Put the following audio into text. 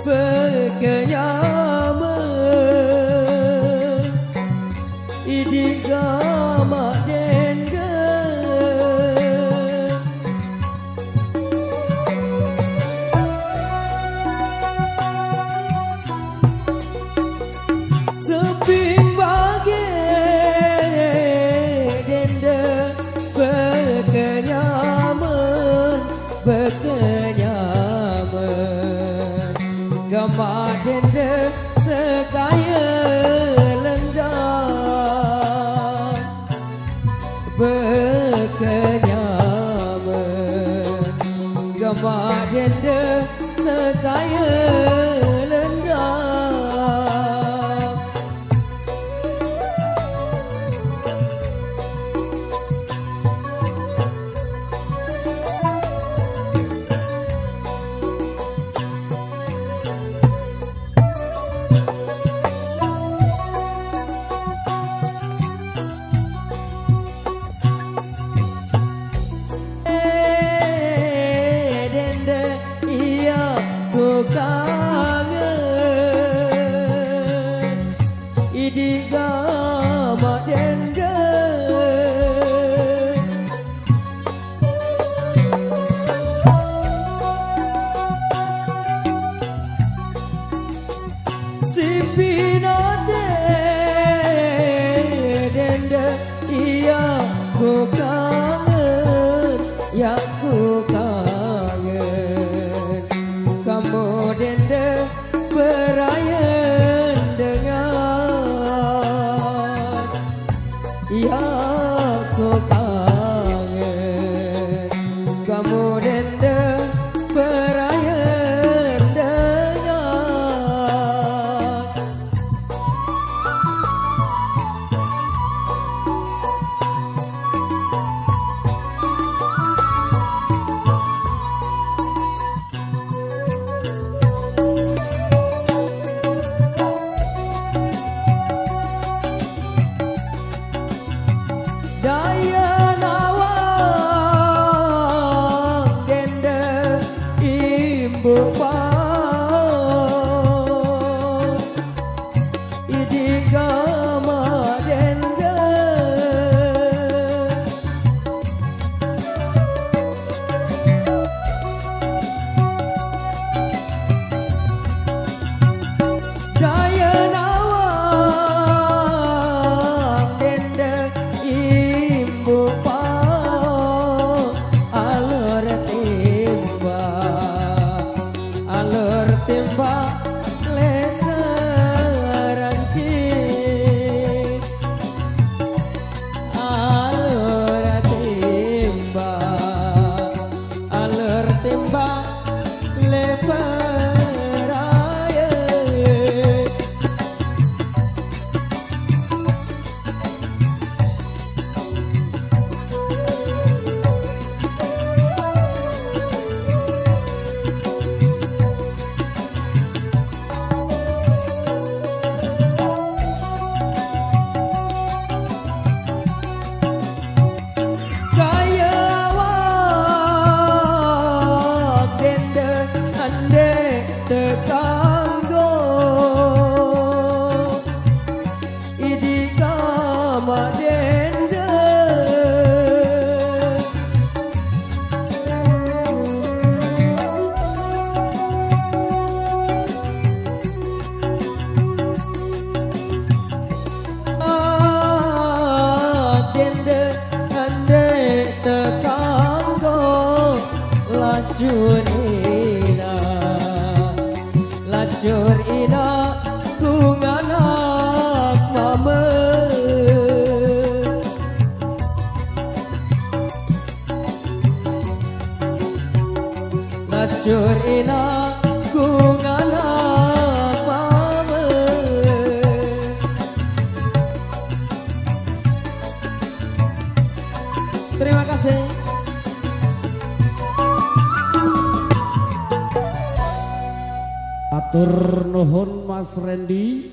berkenyaman idik gamak denda seping bagi denda berkenyaman gamak denda sekaya lendang berkenyaman gamak denda sekaya lendang idik gamak denda si pinate denda iya ku kangen ya ku kangen kamu denda berayan dengan ya ku kangen kamu denda berayan dengan daya nawang denda imbu pang idik gamak denda daya nawang denda tembak leseranci alur tembak leperaya tekanggo idik gamak denda denda ande tekanggo lacur lacur ina kunganak mama lacur ina kunganak mama terima kasih. Atur nuhun Mas Randy.